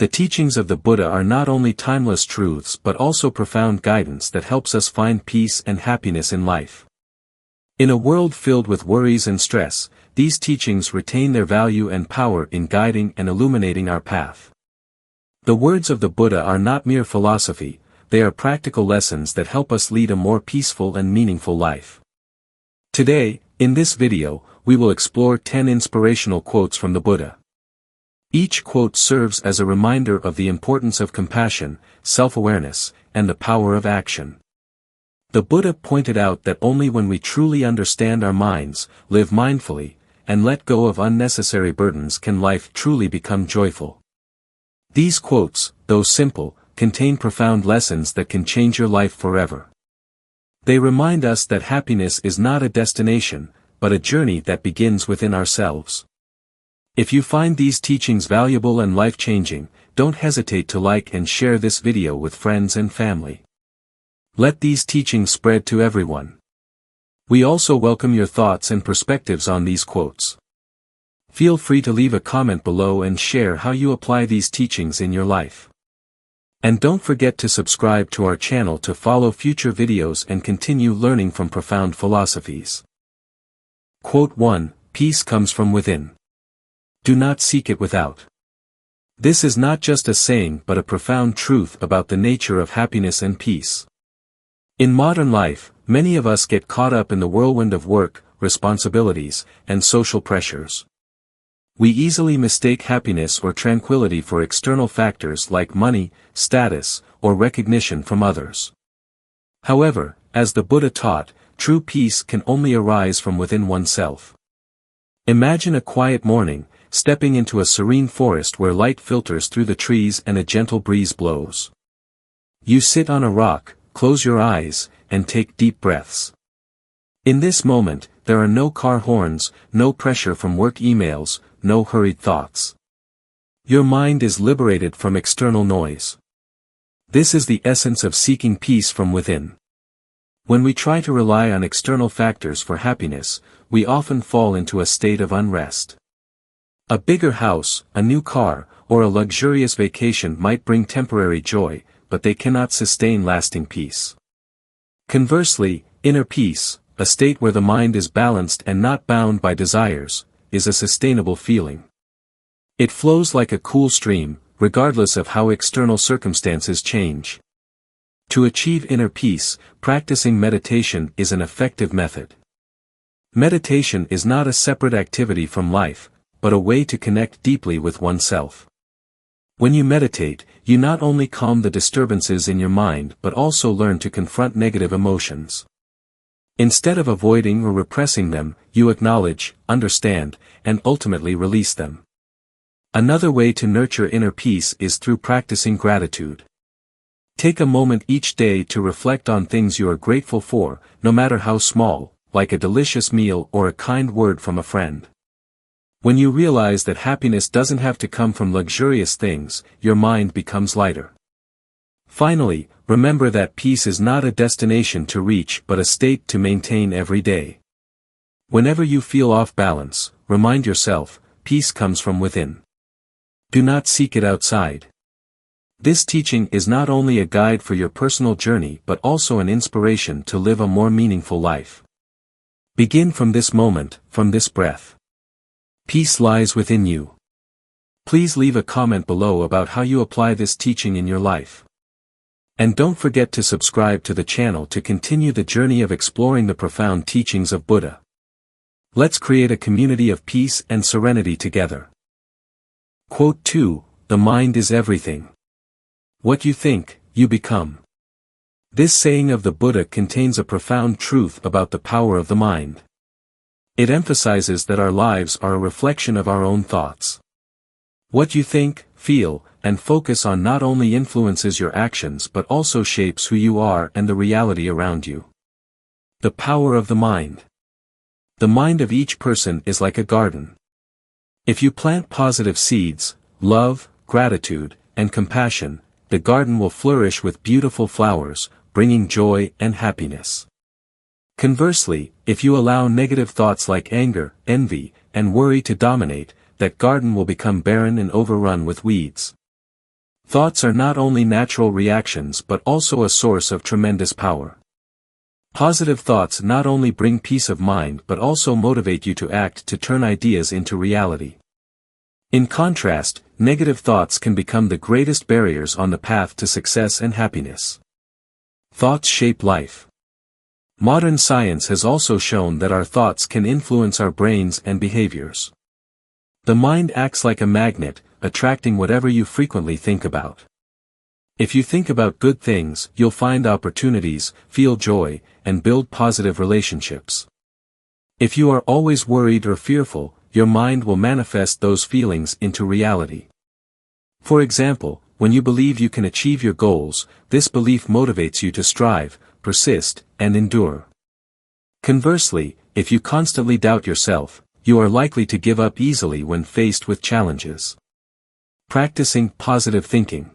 The teachings of the Buddha are not only timeless truths but also profound guidance that helps us find peace and happiness in life. In a world filled with worries and stress, these teachings retain their value and power in guiding and illuminating our path. The words of the Buddha are not mere philosophy, they are practical lessons that help us lead a more peaceful and meaningful life. Today, in this video, we will explore 10 inspirational quotes from the Buddha. Each quote serves as a reminder of the importance of compassion, self-awareness, and the power of action. The Buddha pointed out that only when we truly understand our minds, live mindfully, and let go of unnecessary burdens can life truly become joyful. These quotes, though simple, contain profound lessons that can change your life forever. They remind us that happiness is not a destination, but a journey that begins within ourselves. If you find these teachings valuable and life-changing, don't hesitate to like and share this video with friends and family. Let these teachings spread to everyone. We also welcome your thoughts and perspectives on these quotes. Feel free to leave a comment below and share how you apply these teachings in your life. And don't forget to subscribe to our channel to follow future videos and continue learning from profound philosophies. Quote 1. Peace comes from within. Do not seek it without. This is not just a saying but a profound truth about the nature of happiness and peace. In modern life, many of us get caught up in the whirlwind of work, responsibilities, and social pressures. We easily mistake happiness or tranquility for external factors like money, status, or recognition from others. However, as the Buddha taught, true peace can only arise from within oneself. Imagine a quiet morning, stepping into a serene forest where light filters through the trees and a gentle breeze blows. You sit on a rock, close your eyes, and take deep breaths. In this moment, there are no car horns, no pressure from work emails, no hurried thoughts. Your mind is liberated from external noise. This is the essence of seeking peace from within. When we try to rely on external factors for happiness, we often fall into a state of unrest. A bigger house, a new car, or a luxurious vacation might bring temporary joy, but they cannot sustain lasting peace. Conversely, inner peace, a state where the mind is balanced and not bound by desires, is a sustainable feeling. It flows like a cool stream, regardless of how external circumstances change. To achieve inner peace, practicing meditation is an effective method. Meditation is not a separate activity from life, but a way to connect deeply with oneself. When you meditate, you not only calm the disturbances in your mind but also learn to confront negative emotions. Instead of avoiding or repressing them, you acknowledge, understand, and ultimately release them. Another way to nurture inner peace is through practicing gratitude. Take a moment each day to reflect on things you are grateful for, no matter how small, like a delicious meal or a kind word from a friend. When you realize that happiness doesn't have to come from luxurious things, your mind becomes lighter. Finally, remember that peace is not a destination to reach but a state to maintain every day. Whenever you feel off balance, remind yourself, peace comes from within. Do not seek it outside. This teaching is not only a guide for your personal journey but also an inspiration to live a more meaningful life. Begin from this moment, from this breath. Peace lies within you. Please leave a comment below about how you apply this teaching in your life. And don't forget to subscribe to the channel to continue the journey of exploring the profound teachings of Buddha. Let's create a community of peace and serenity together. Quote 2. The mind is everything. What you think, you become. This saying of the Buddha contains a profound truth about the power of the mind. It emphasizes that our lives are a reflection of our own thoughts. What you think, feel, and focus on not only influences your actions but also shapes who you are and the reality around you. The power of the mind. The mind of each person is like a garden. If you plant positive seeds, love, gratitude, and compassion, the garden will flourish with beautiful flowers, bringing joy and happiness. Conversely, if you allow negative thoughts like anger, envy, and worry to dominate, that garden will become barren and overrun with weeds. Thoughts are not only natural reactions but also a source of tremendous power. Positive thoughts not only bring peace of mind but also motivate you to act to turn ideas into reality. In contrast, negative thoughts can become the greatest barriers on the path to success and happiness. Thoughts shape life. Modern science has also shown that our thoughts can influence our brains and behaviors. The mind acts like a magnet, attracting whatever you frequently think about. If you think about good things, you'll find opportunities, feel joy, and build positive relationships. If you are always worried or fearful, your mind will manifest those feelings into reality. For example, when you believe you can achieve your goals, this belief motivates you to strive, persist, and endure. Conversely, if you constantly doubt yourself, you are likely to give up easily when faced with challenges. Practicing positive thinking.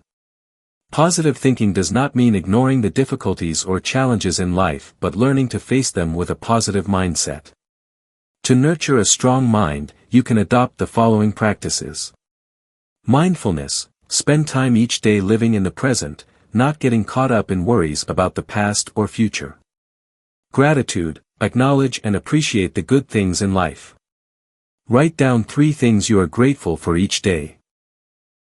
Positive thinking does not mean ignoring the difficulties or challenges in life but learning to face them with a positive mindset. To nurture a strong mind, you can adopt the following practices. Mindfulness. Spend time each day living in the present, not getting caught up in worries about the past or future. Gratitude. Acknowledge and appreciate the good things in life. Write down 3 things you are grateful for each day.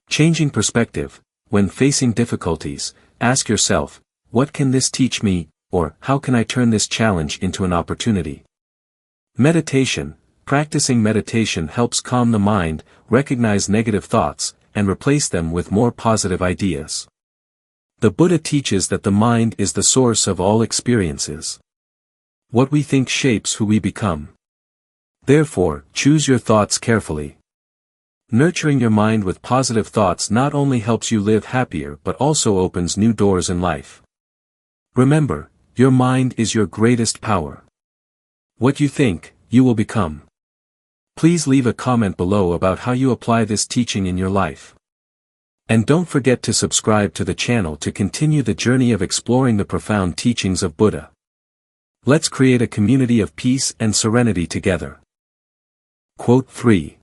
Changing perspective. When facing difficulties, ask yourself, what can this teach me, or how can I turn this challenge into an opportunity? Meditation. Practicing meditation helps calm the mind, recognize negative thoughts, and replace them with more positive ideas. The Buddha teaches that the mind is the source of all experiences. What we think shapes who we become. Therefore, choose your thoughts carefully. Nurturing your mind with positive thoughts not only helps you live happier but also opens new doors in life. Remember, your mind is your greatest power. What you think, you will become. Please leave a comment below about how you apply this teaching in your life. And don't forget to subscribe to the channel to continue the journey of exploring the profound teachings of Buddha. Let's create a community of peace and serenity together. Quote 3.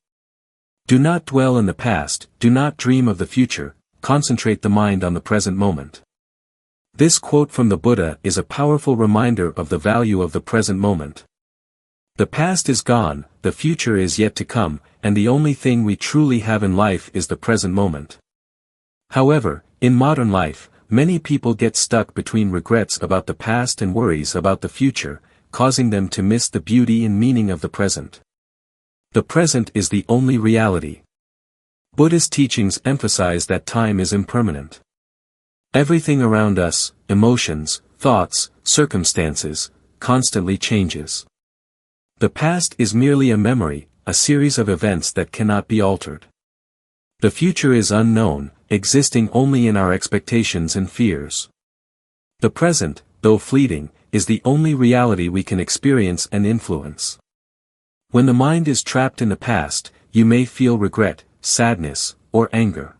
Do not dwell in the past, do not dream of the future, concentrate the mind on the present moment. This quote from the Buddha is a powerful reminder of the value of the present moment. The past is gone, the future is yet to come, and the only thing we truly have in life is the present moment. However, in modern life, many people get stuck between regrets about the past and worries about the future, causing them to miss the beauty and meaning of the present. The present is the only reality. Buddhist teachings emphasize that time is impermanent. Everything around us, emotions, thoughts, circumstances, constantly changes. The past is merely a memory, a series of events that cannot be altered. The future is unknown, existing only in our expectations and fears. The present, though fleeting, is the only reality we can experience and influence. When the mind is trapped in the past, you may feel regret, sadness, or anger.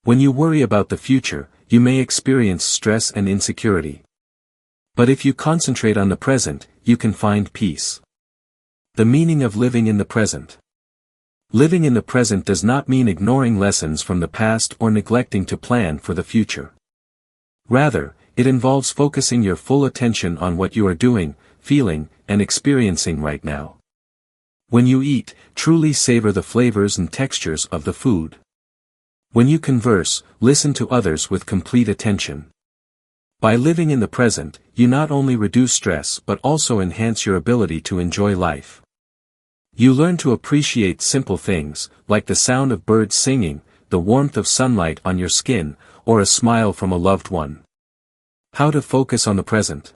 When you worry about the future, you may experience stress and insecurity. But if you concentrate on the present, you can find peace. The meaning of living in the present. Living in the present does not mean ignoring lessons from the past or neglecting to plan for the future. Rather, it involves focusing your full attention on what you are doing, feeling, and experiencing right now. When you eat, truly savor the flavors and textures of the food. When you converse, listen to others with complete attention. By living in the present, you not only reduce stress but also enhance your ability to enjoy life. You learn to appreciate simple things, like the sound of birds singing, the warmth of sunlight on your skin, or a smile from a loved one. How to focus on the present.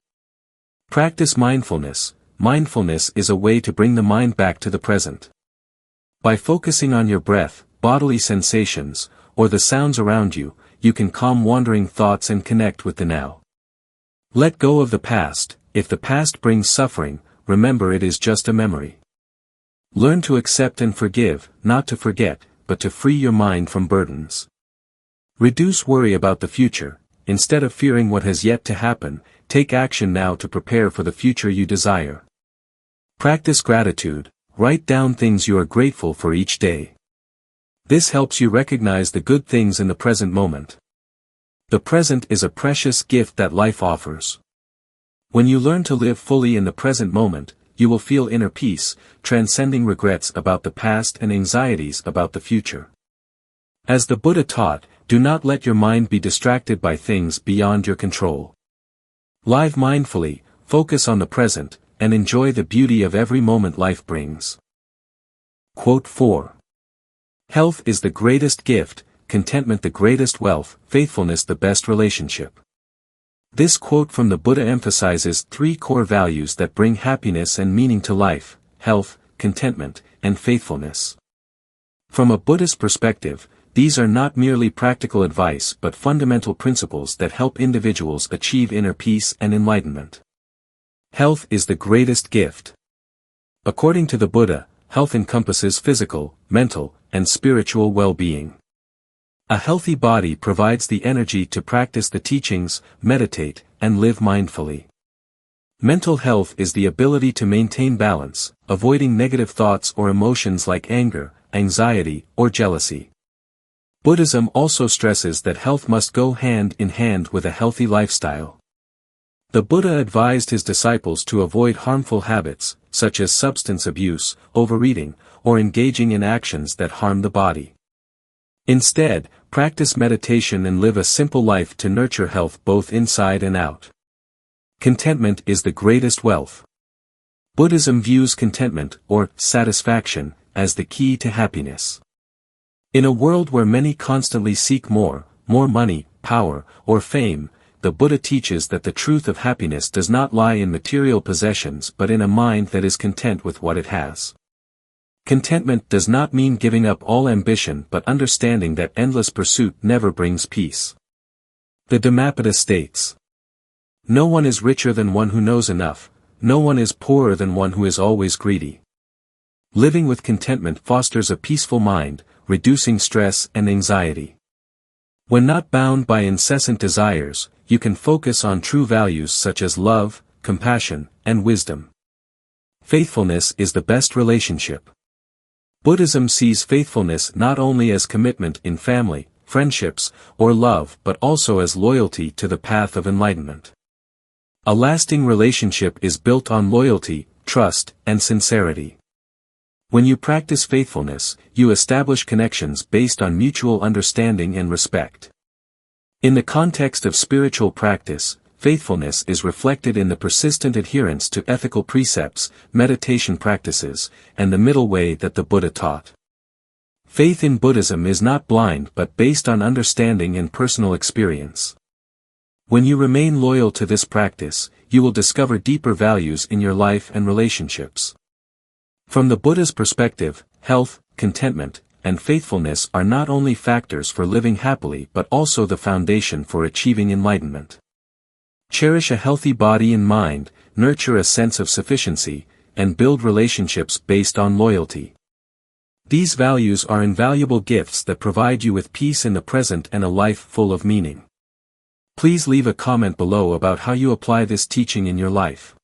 Practice mindfulness. Mindfulness is a way to bring the mind back to the present. By focusing on your breath, bodily sensations, or the sounds around you, you can calm wandering thoughts and connect with the now. Let go of the past. If the past brings suffering, remember it is just a memory. Learn to accept and forgive, not to forget, but to free your mind from burdens. Reduce worry about the future. Instead of fearing what has yet to happen, take action now to prepare for the future you desire. Practice gratitude. Write down things you are grateful for each day. This helps you recognize the good things in the present moment. The present is a precious gift that life offers. When you learn to live fully in the present moment, you will feel inner peace, transcending regrets about the past and anxieties about the future. As the Buddha taught, do not let your mind be distracted by things beyond your control. Live mindfully, focus on the present, and enjoy the beauty of every moment life brings. Quote 4. Health is the greatest gift, contentment the greatest wealth, faithfulness the best relationship. This quote from the Buddha emphasizes 3 core values that bring happiness and meaning to life: health, contentment, and faithfulness. From a Buddhist perspective, these are not merely practical advice but fundamental principles that help individuals achieve inner peace and enlightenment. Health is the greatest gift. According to the Buddha, health encompasses physical, mental, and spiritual well-being. A healthy body provides the energy to practice the teachings, meditate, and live mindfully. Mental health is the ability to maintain balance, avoiding negative thoughts or emotions like anger, anxiety, or jealousy. Buddhism also stresses that health must go hand in hand with a healthy lifestyle. The Buddha advised his disciples to avoid harmful habits, such as substance abuse, overeating, or engaging in actions that harm the body. Instead, practice meditation and live a simple life to nurture health both inside and out. Contentment is the greatest wealth. Buddhism views contentment, or satisfaction, as the key to happiness. In a world where many constantly seek more money, power, or fame, the Buddha teaches that the truth of happiness does not lie in material possessions but in a mind that is content with what it has. Contentment does not mean giving up all ambition but understanding that endless pursuit never brings peace. The Dhammapada states, "No one is richer than one who knows enough, no one is poorer than one who is always greedy." Living with contentment fosters a peaceful mind, reducing stress and anxiety. When not bound by incessant desires, you can focus on true values such as love, compassion, and wisdom. Faithfulness is the best relationship. Buddhism sees faithfulness not only as commitment in family, friendships, or love but also as loyalty to the path of enlightenment. A lasting relationship is built on loyalty, trust, and sincerity. When you practice faithfulness, you establish connections based on mutual understanding and respect. In the context of spiritual practice, faithfulness is reflected in the persistent adherence to ethical precepts, meditation practices, and the middle way that the Buddha taught. Faith in Buddhism is not blind but based on understanding and personal experience. When you remain loyal to this practice, you will discover deeper values in your life and relationships. From the Buddha's perspective, health, contentment, and faithfulness are not only factors for living happily but also the foundation for achieving enlightenment. Cherish a healthy body and mind, nurture a sense of sufficiency, and build relationships based on loyalty. These values are invaluable gifts that provide you with peace in the present and a life full of meaning. Please leave a comment below about how you apply this teaching in your life.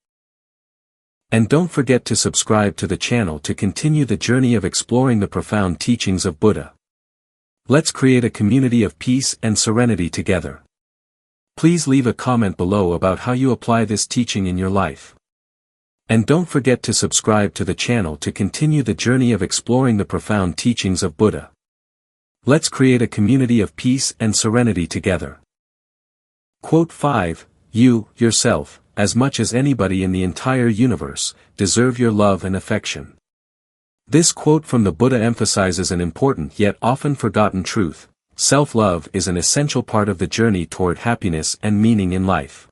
And don't forget to subscribe to the channel to continue the journey of exploring the profound teachings of Buddha. Let's create a community of peace and serenity together. Please leave a comment below about how you apply this teaching in your life. And don't forget to subscribe to the channel to continue the journey of exploring the profound teachings of Buddha. Let's create a community of peace and serenity together. Quote 5, "You, yourself, as much as anybody in the entire universe, deserve your love and affection." This quote from the Buddha emphasizes an important yet often forgotten truth: self-love is an essential part of the journey toward happiness and meaning in life.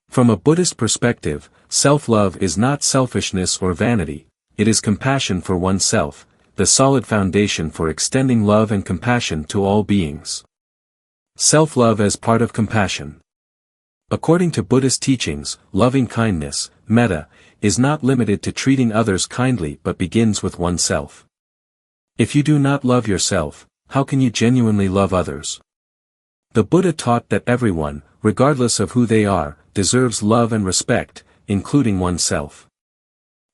From a Buddhist perspective, self-love is not selfishness or vanity, it is compassion for oneself, the solid foundation for extending love and compassion to all beings. Self-love as part of compassion. According to Buddhist teachings, loving kindness, metta, is not limited to treating others kindly but begins with oneself. If you do not love yourself, how can you genuinely love others? The Buddha taught that everyone, regardless of who they are, deserves love and respect, including oneself.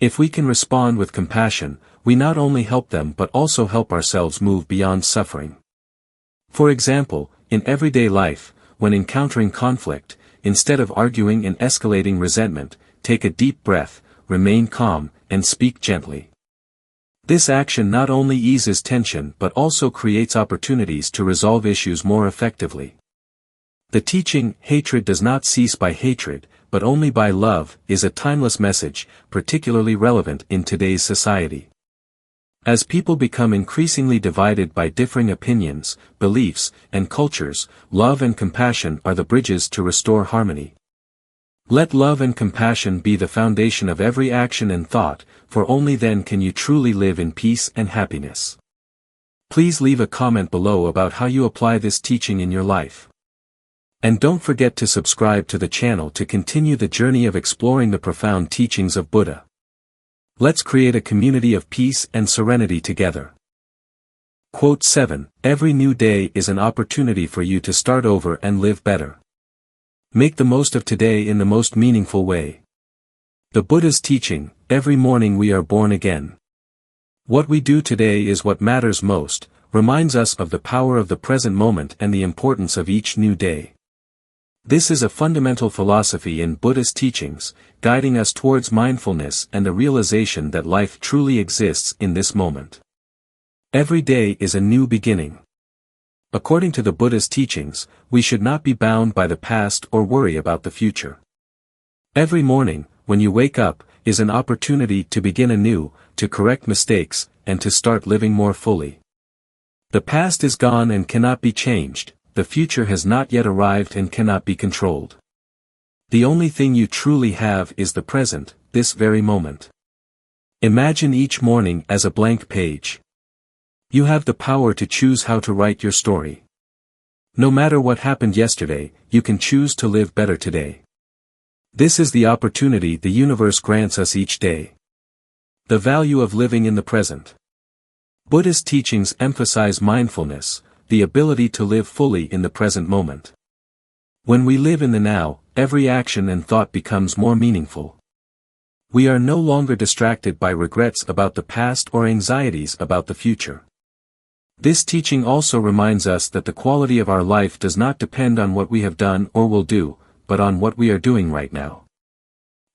If we can respond with compassion, we not only help them but also help ourselves move beyond suffering. For example, in everyday life, when encountering conflict, instead of arguing and escalating resentment, take a deep breath, remain calm, and speak gently. This action not only eases tension but also creates opportunities to resolve issues more effectively. The teaching, hatred does not cease by hatred, but only by love, is a timeless message, particularly relevant in today's society. As people become increasingly divided by differing opinions, beliefs, and cultures, love and compassion are the bridges to restore harmony. Let love and compassion be the foundation of every action and thought, for only then can you truly live in peace and happiness. Please leave a comment below about how you apply this teaching in your life. And don't forget to subscribe to the channel to continue the journey of exploring the profound teachings of Buddha. Let's create a community of peace and serenity together. Quote 7. Every new day is an opportunity for you to start over and live better. Make the most of today in the most meaningful way. The Buddha's teaching, every morning we are born again. What we do today is what matters most, reminds us of the power of the present moment and the importance of each new day. This is a fundamental philosophy in Buddhist teachings, guiding us towards mindfulness and the realization that life truly exists in this moment. Every day is a new beginning. According to the Buddha's teachings, we should not be bound by the past or worry about the future. Every morning, when you wake up, is an opportunity to begin anew, to correct mistakes, and to start living more fully. The past is gone and cannot be changed. The future has not yet arrived and cannot be controlled. The only thing you truly have is the present, this very moment. Imagine each morning as a blank page. You have the power to choose how to write your story. No matter what happened yesterday, you can choose to live better today. This is the opportunity the universe grants us each day. The value of living in the present. Buddhist teachings emphasize mindfulness, the ability to live fully in the present moment. When we live in the now, every action and thought becomes more meaningful. We are no longer distracted by regrets about the past or anxieties about the future. This teaching also reminds us that the quality of our life does not depend on what we have done or will do, but on what we are doing right now.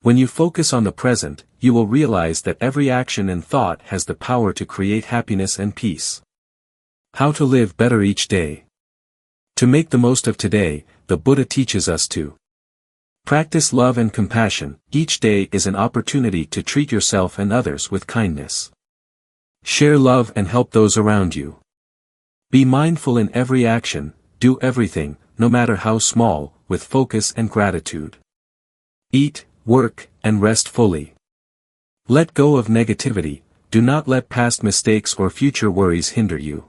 When you focus on the present, you will realize that every action and thought has the power to create happiness and peace. How to live better each day. To make the most of today, the Buddha teaches us to practice love and compassion. Each day is an opportunity to treat yourself and others with kindness. Share love and help those around you. Be mindful in every action, do everything, no matter how small, with focus and gratitude. Eat, work, and rest fully. Let go of negativity, do not let past mistakes or future worries hinder you.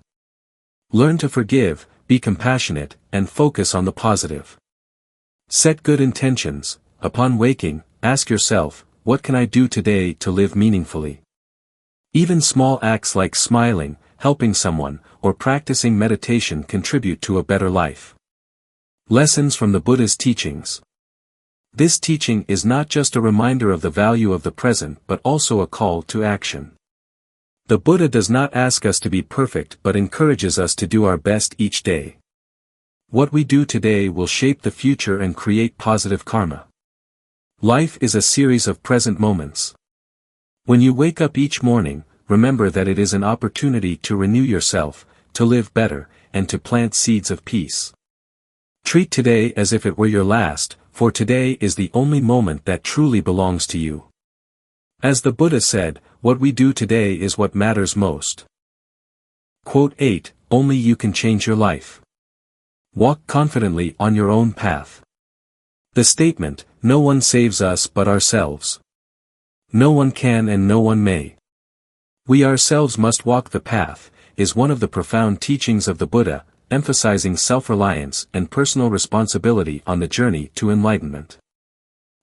Learn to forgive, be compassionate, and focus on the positive. Set good intentions. Upon waking, ask yourself, what can I do today to live meaningfully? Even small acts like smiling, helping someone, or practicing meditation contribute to a better life. Lessons from the Buddha's teachings. This teaching is not just a reminder of the value of the present but also a call to action. The Buddha does not ask us to be perfect but encourages us to do our best each day. What we do today will shape the future and create positive karma. Life is a series of present moments. When you wake up each morning, remember that it is an opportunity to renew yourself, to live better, and to plant seeds of peace. Treat today as if it were your last, for today is the only moment that truly belongs to you. As the Buddha said, what we do today is what matters most. Quote 8. Only you can change your life. Walk confidently on your own path. The statement, no one saves us but ourselves. No one can and no one may. We ourselves must walk the path, is one of the profound teachings of the Buddha, emphasizing self-reliance and personal responsibility on the journey to enlightenment.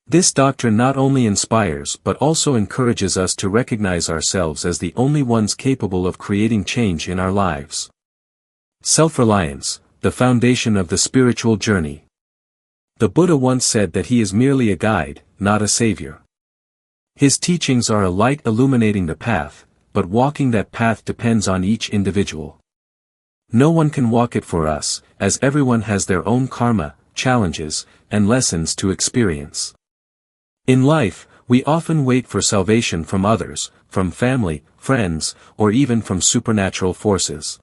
This doctrine not only inspires but also encourages us to recognize ourselves as the only ones capable of creating change in our lives. Self-reliance, the foundation of the spiritual journey. The Buddha once said that he is merely a guide, not a savior. His teachings are a light illuminating the path, but walking that path depends on each individual. No one can walk it for us, as everyone has their own karma, challenges, and lessons to experience. In life, we often wait for salvation from others, from family, friends, or even from supernatural forces.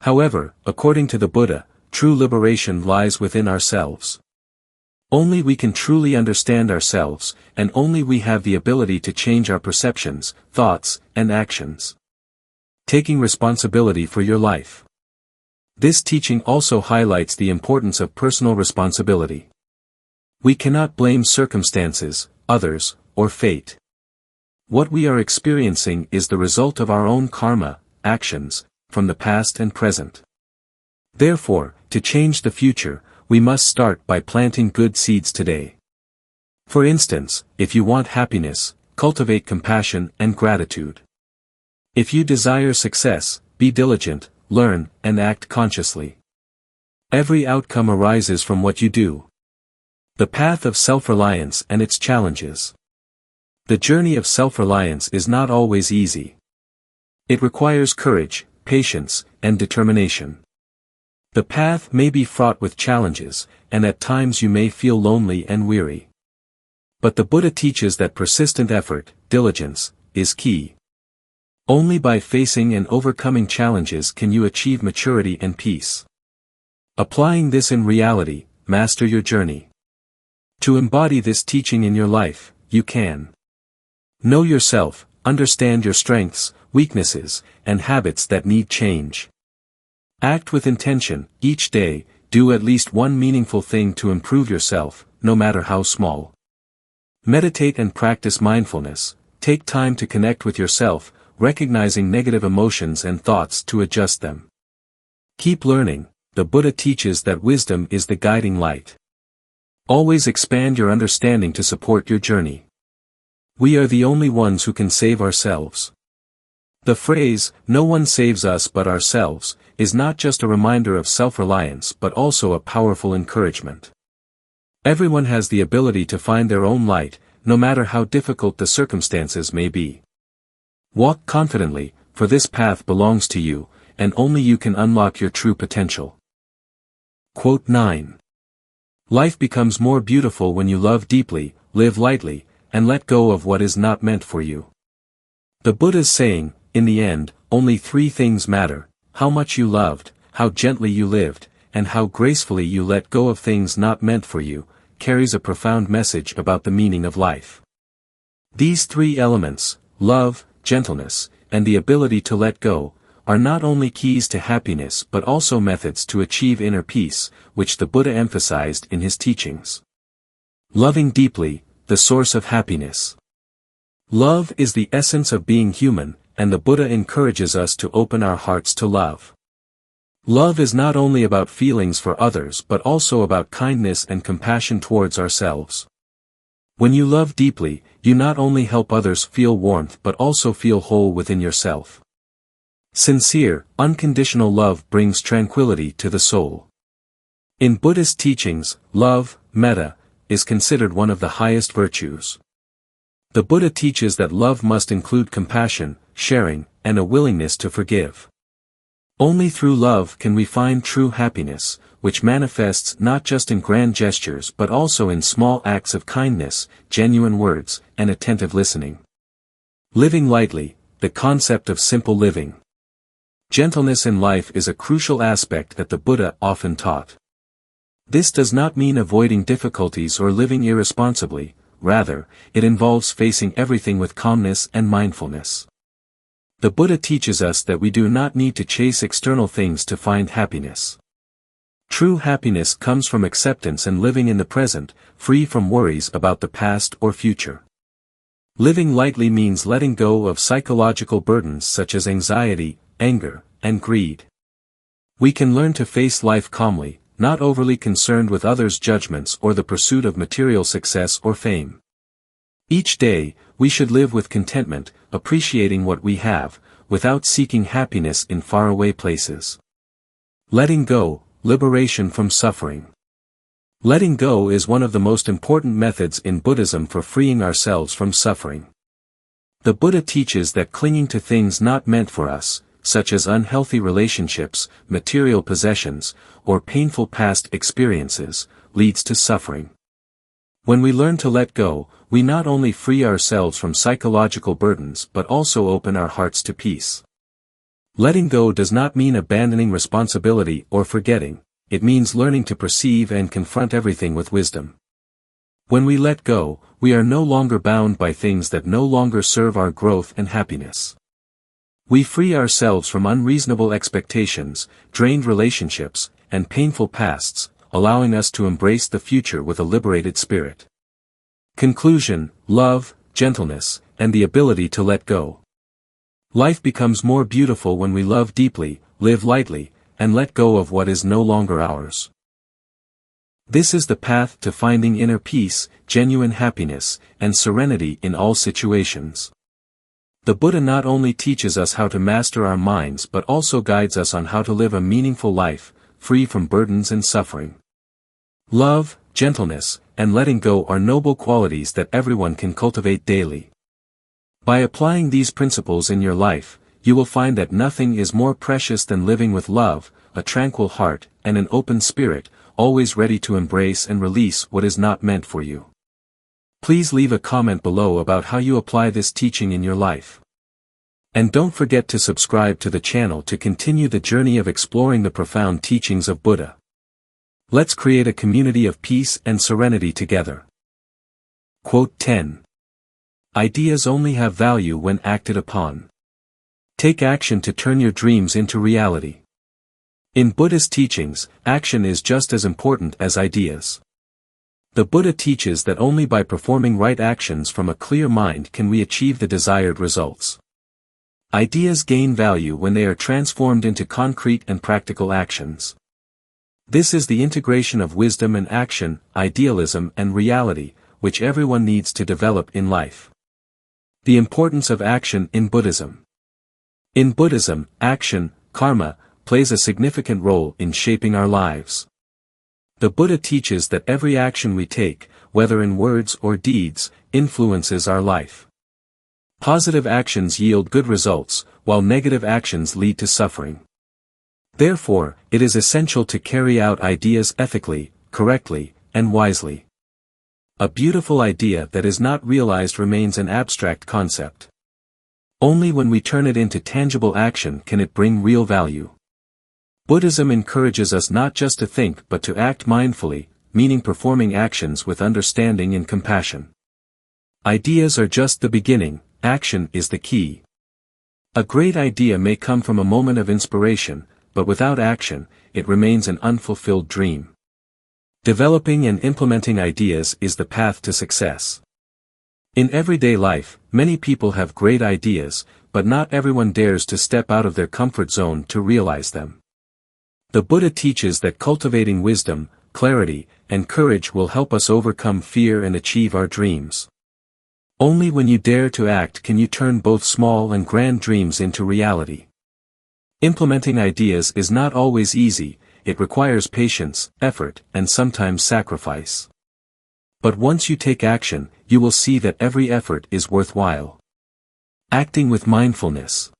However, according to the Buddha, true liberation lies within ourselves. Only we can truly understand ourselves, and only we have the ability to change our perceptions, thoughts, and actions. Taking responsibility for your life. This teaching also highlights the importance of personal responsibility. We cannot blame circumstances, others, or fate. What we are experiencing is the result of our own karma, actions, from the past and present. Therefore, to change the future, we must start by planting good seeds today. For instance, if you want happiness, cultivate compassion and gratitude. If you desire success, be diligent, learn, and act consciously. Every outcome arises from what you do. The path of self-reliance and its challenges. The journey of self-reliance is not always easy. It requires courage, patience, and determination. The path may be fraught with challenges, and at times you may feel lonely and weary. But the Buddha teaches that persistent effort, diligence, is key. Only by facing and overcoming challenges can you achieve maturity and peace. Applying this in reality, master your journey. To embody this teaching in your life, you can know yourself, understand your strengths, weaknesses, and habits that need change. Act with intention, each day, do at least one meaningful thing to improve yourself, no matter how small. Meditate and practice mindfulness, take time to connect with yourself, recognizing negative emotions and thoughts to adjust them. Keep learning, the Buddha teaches that wisdom is the guiding light. Always expand your understanding to support your journey. We are the only ones who can save ourselves. The phrase, "no one saves us but ourselves," is not just a reminder of self-reliance but also a powerful encouragement. Everyone has the ability to find their own light, no matter how difficult the circumstances may be. Walk confidently, for this path belongs to you, and only you can unlock your true potential. Quote 9. Life becomes more beautiful when you love deeply, live lightly, and let go of what is not meant for you. The Buddha's saying, in the end, only three things matter: how much you loved, how gently you lived, and how gracefully you let go of things not meant for you, carries a profound message about the meaning of life. These three elements, love, gentleness, and the ability to let go, are not only keys to happiness but also methods to achieve inner peace, which the Buddha emphasized in his teachings. Loving deeply, the source of happiness. Love is the essence of being human, and the Buddha encourages us to open our hearts to love. Love is not only about feelings for others but also about kindness and compassion towards ourselves. When you love deeply, you not only help others feel warmth but also feel whole within yourself. Sincere, unconditional love brings tranquility to the soul. In Buddhist teachings, love, metta, is considered one of the highest virtues. The Buddha teaches that love must include compassion, sharing, and a willingness to forgive. Only through love can we find true happiness, which manifests not just in grand gestures but also in small acts of kindness, genuine words, and attentive listening. Living lightly, the concept of simple living. Gentleness in life is a crucial aspect that the Buddha often taught. This does not mean avoiding difficulties or living irresponsibly, rather, it involves facing everything with calmness and mindfulness. The Buddha teaches us that we do not need to chase external things to find happiness. True happiness comes from acceptance and living in the present, free from worries about the past or future. Living lightly means letting go of psychological burdens such as anxiety, anger, and greed. We can learn to face life calmly, not overly concerned with others' judgments or the pursuit of material success or fame. Each day, we should live with contentment, appreciating what we have, without seeking happiness in faraway places. Letting go, liberation from suffering. Letting go is one of the most important methods in Buddhism for freeing ourselves from suffering. The Buddha teaches that clinging to things not meant for us, such as unhealthy relationships, material possessions, or painful past experiences, leads to suffering. When we learn to let go, we not only free ourselves from psychological burdens but also open our hearts to peace. Letting go does not mean abandoning responsibility or forgetting, it means learning to perceive and confront everything with wisdom. When we let go, we are no longer bound by things that no longer serve our growth and happiness. We free ourselves from unreasonable expectations, drained relationships, and painful pasts, allowing us to embrace the future with a liberated spirit. Conclusion: love, gentleness, and the ability to let go. Life becomes more beautiful when we love deeply, live lightly, and let go of what is no longer ours. This is the path to finding inner peace, genuine happiness, and serenity in all situations. The Buddha not only teaches us how to master our minds but also guides us on how to live a meaningful life, free from burdens and suffering. Love, gentleness, and letting go are noble qualities that everyone can cultivate daily. By applying these principles in your life, you will find that nothing is more precious than living with love, a tranquil heart, and an open spirit, always ready to embrace and release what is not meant for you. Please leave a comment below about how you apply this teaching in your life. And don't forget to subscribe to the channel to continue the journey of exploring the profound teachings of Buddha. Let's create a community of peace and serenity together. Quote 10. Ideas only have value when acted upon. Take action to turn your dreams into reality. In Buddhist teachings, action is just as important as ideas. The Buddha teaches that only by performing right actions from a clear mind can we achieve the desired results. Ideas gain value when they are transformed into concrete and practical actions. This is the integration of wisdom and action, idealism and reality, which everyone needs to develop in life. The importance of action in Buddhism. In Buddhism, action, karma, plays a significant role in shaping our lives. The Buddha teaches that every action we take, whether in words or deeds, influences our life. Positive actions yield good results, while negative actions lead to suffering. Therefore, it is essential to carry out ideas ethically, correctly, and wisely. A beautiful idea that is not realized remains an abstract concept. Only when we turn it into tangible action can it bring real value. Buddhism encourages us not just to think but to act mindfully, meaning performing actions with understanding and compassion. Ideas are just the beginning, action is the key. A great idea may come from a moment of inspiration, but without action, it remains an unfulfilled dream. Developing and implementing ideas is the path to success. In everyday life, many people have great ideas, but not everyone dares to step out of their comfort zone to realize them. The Buddha teaches that cultivating wisdom, clarity, and courage will help us overcome fear and achieve our dreams. Only when you dare to act can you turn both small and grand dreams into reality. Implementing ideas is not always easy, it requires patience, effort, and sometimes sacrifice. But once you take action, you will see that every effort is worthwhile. Acting with mindfulness.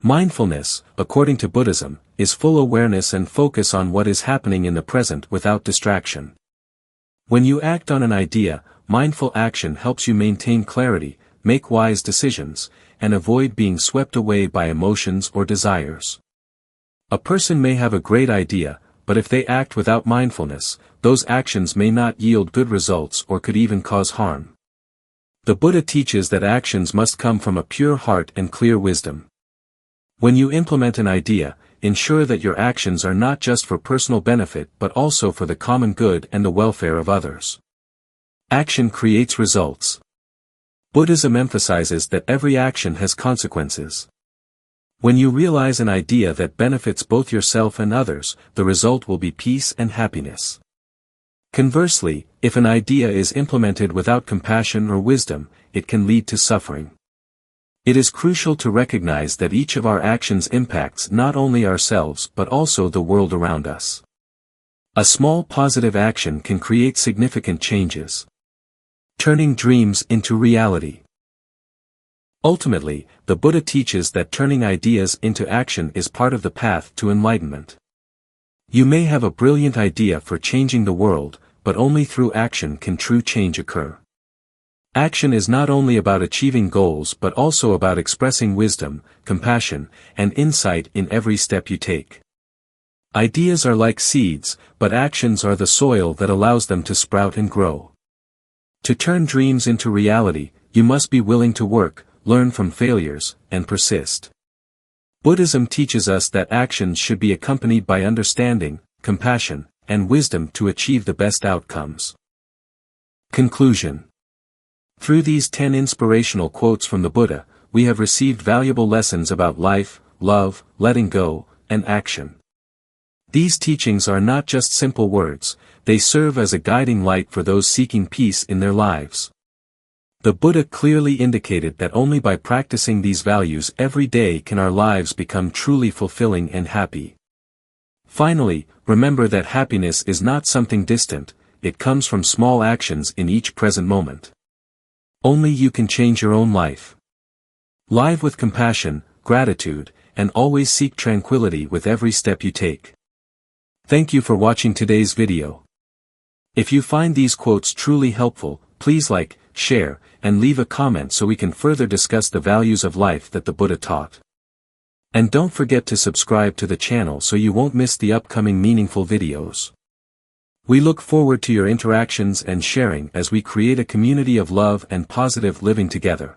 Mindfulness, according to Buddhism, is full awareness and focus on what is happening in the present without distraction. When you act on an idea, mindful action helps you maintain clarity, make wise decisions, and avoid being swept away by emotions or desires. A person may have a great idea, but if they act without mindfulness, those actions may not yield good results or could even cause harm. The Buddha teaches that actions must come from a pure heart and clear wisdom. When you implement an idea, ensure that your actions are not just for personal benefit but also for the common good and the welfare of others. Action creates results. Buddhism emphasizes that every action has consequences. When you realize an idea that benefits both yourself and others, the result will be peace and happiness. Conversely, if an idea is implemented without compassion or wisdom, it can lead to suffering. It is crucial to recognize that each of our actions impacts not only ourselves but also the world around us. A small positive action can create significant changes. Turning dreams into reality. Ultimately, the Buddha teaches that turning ideas into action is part of the path to enlightenment. You may have a brilliant idea for changing the world, but only through action can true change occur. Action is not only about achieving goals but also about expressing wisdom, compassion, and insight in every step you take. Ideas are like seeds, but actions are the soil that allows them to sprout and grow. To turn dreams into reality, you must be willing to work, learn from failures, and persist. Buddhism teaches us that actions should be accompanied by understanding, compassion, and wisdom to achieve the best outcomes. Conclusion. Through these 10 inspirational quotes from the Buddha, we have received valuable lessons about life, love, letting go, and action. These teachings are not just simple words, they serve as a guiding light for those seeking peace in their lives. The Buddha clearly indicated that only by practicing these values every day can our lives become truly fulfilling and happy. Finally, remember that happiness is not something distant, it comes from small actions in each present moment. Only you can change your own life. Live with compassion, gratitude, and always seek tranquility with every step you take. Thank you for watching today's video. If you find these quotes truly helpful, please like, share, and leave a comment so we can further discuss the values of life that the Buddha taught. And don't forget to subscribe to the channel so you won't miss the upcoming meaningful videos. We look forward to your interactions and sharing as we create a community of love and positive living together.